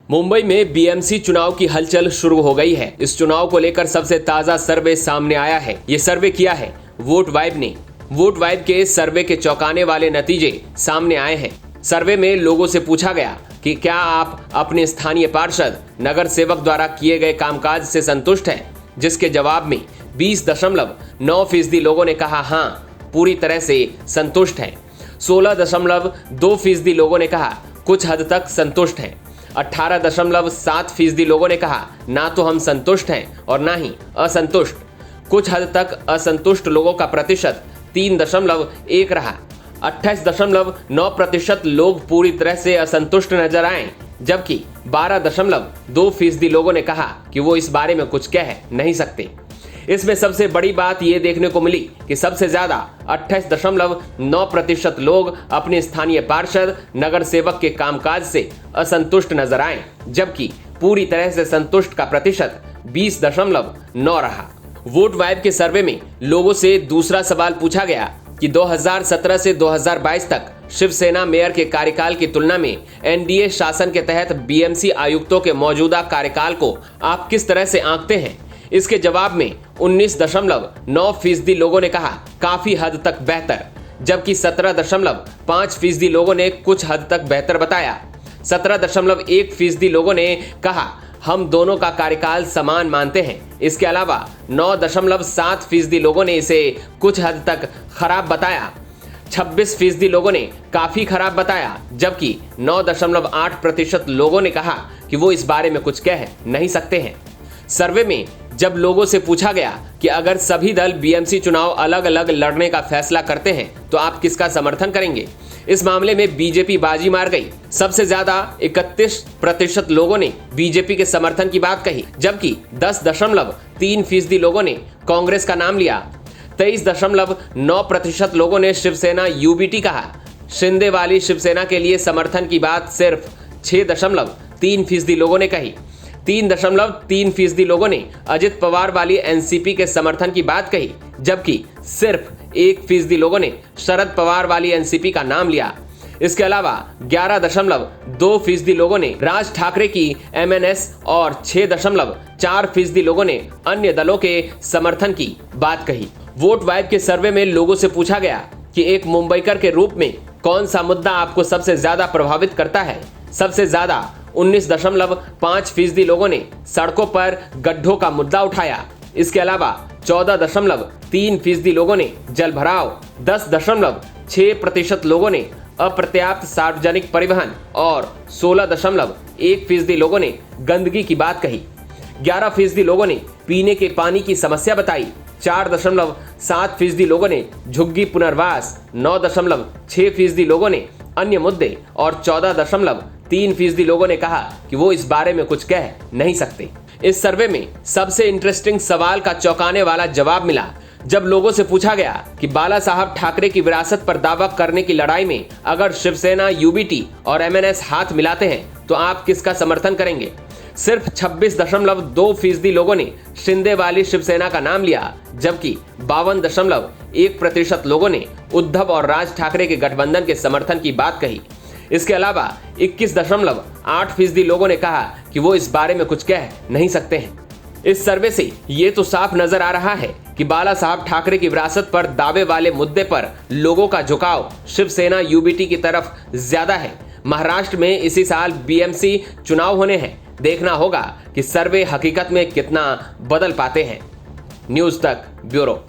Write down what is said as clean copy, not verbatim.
मुंबई में बीएमसी चुनाव की हलचल शुरू हो गई है। इस चुनाव को लेकर सबसे ताजा सर्वे सामने आया है। ये सर्वे किया है वोट वाइब ने। वोट वाइब के सर्वे के चौंकाने वाले नतीजे सामने आए हैं। सर्वे में लोगों से पूछा गया कि क्या आप अपने स्थानीय पार्षद, नगर सेवक द्वारा किए गए कामकाज से संतुष्ट हैं, जिसके जवाब में 20.9% लोगों ने कहा हाँ, पूरी तरह से संतुष्ट हैं। 16.2% लोगों ने कहा कुछ हद तक संतुष्ट हैं। 18.7% लोगों ने कहा ना तो हम संतुष्ट हैं और ना ही असंतुष्ट। कुछ हद तक असंतुष्ट लोगों का प्रतिशत 3.1 रहा। 28.9% लोग पूरी तरह से असंतुष्ट नजर आए, जबकि 12.2% लोगों ने कहा कि वो इस बारे में कुछ कह नहीं सकते। इसमें सबसे बड़ी बात ये देखने को मिली कि सबसे ज्यादा 28.9% लोग अपने स्थानीय पार्षद, नगर सेवक के कामकाज से असंतुष्ट नजर आए, जबकि पूरी तरह से संतुष्ट का प्रतिशत 20.9 रहा। वोट वाइब के सर्वे में लोगों से दूसरा सवाल पूछा गया कि 2017 से 2022 तक शिवसेना मेयर के कार्यकाल की तुलना में एनडीए शासन के तहत बीएमसी आयुक्तों के मौजूदा कार्यकाल को आप किस तरह से आंकते हैं। इसके जवाब में 19.9% लोगों ने कहा काफी हद तक बेहतर, जबकि 17.5% लोगों ने कुछ हद तक बेहतर बताया। 17.1% लोगों ने कहा हम दोनों का कार्यकाल समान मानते हैं। इसके अलावा 9.7% लोगों ने इसे कुछ हद तक खराब बताया। 26% लोगों ने काफी खराब बताया, जबकि 9.8% लोगों ने कहा कि वो इस बारे में कुछ कह नहीं सकते हैं। सर्वे में जब लोगों से पूछा गया कि अगर सभी दल बीएमसी चुनाव अलग अलग लड़ने का फैसला करते हैं तो आप किसका समर्थन करेंगे, इस मामले में बीजेपी बाजी मार गई। सबसे ज्यादा 31% लोगों ने बीजेपी के समर्थन की बात कही, जबकि 10.3% लोगों ने कांग्रेस का नाम लिया। 23.9% लोगों ने शिवसेना यूबीटी कहा। शिंदे वाली शिवसेना के लिए समर्थन की बात सिर्फ 6.3% लोगों ने कही। 3.3% लोगों ने अजित पवार वाली एनसीपी के समर्थन की बात कही, जबकि सिर्फ 1% लोगों ने शरद पवार वाली एनसीपी का नाम लिया। इसके अलावा 11.2% लोगों ने राज ठाकरे की एमएनएस और 6.4% लोगों ने अन्य दलों के समर्थन की बात कही। वोट वाइब के सर्वे में लोगों से पूछा गया कि एक मुंबईकर के रूप में कौन सा मुद्दा आपको सबसे ज्यादा प्रभावित करता है। सबसे ज्यादा 19.5% लोगों ने सड़कों पर गड्ढों का मुद्दा उठाया। इसके अलावा 14.3% लोगों ने जल भराव, 10.6% लोगों ने अपर्याप्त सार्वजनिक परिवहन और 16.1% लोगों ने गंदगी की बात कही। 11% लोगों ने पीने के पानी की समस्या बताई। 4.7% लोगों ने झुग्गी पुनर्वास, 9.6% लोगों ने अन्य मुद्दे और 14.3% लोगों ने कहा कि वो इस बारे में कुछ कह नहीं सकते। इस सर्वे में सबसे इंटरेस्टिंग सवाल का चौंकाने वाला जवाब मिला जब लोगों से पूछा गया कि बाला साहब ठाकरे की विरासत पर दावा करने की लड़ाई में अगर शिवसेना, यूबीटी और एमएनएस हाथ मिलाते हैं तो आप किसका समर्थन करेंगे। सिर्फ 26.2% लोगों ने शिंदे वाली शिवसेना का नाम लिया, जबकि 52.1% लोगों ने उद्धव और राज ठाकरे के गठबंधन के समर्थन की बात कही। इसके अलावा 21.8% लोगों ने कहा कि वो इस बारे में कुछ कह नहीं सकते हैं। इस सर्वे से ये तो साफ नजर आ रहा है कि बाला साहब ठाकरे की विरासत पर दावे वाले मुद्दे पर लोगों का झुकाव शिवसेना, यूबीटी की तरफ ज्यादा है। महाराष्ट्र में इसी साल बीएमसी चुनाव होने हैं। देखना होगा कि सर्वे हकीकत में कितना बदल पाते हैं। न्यूज़ तक ब्यूरो।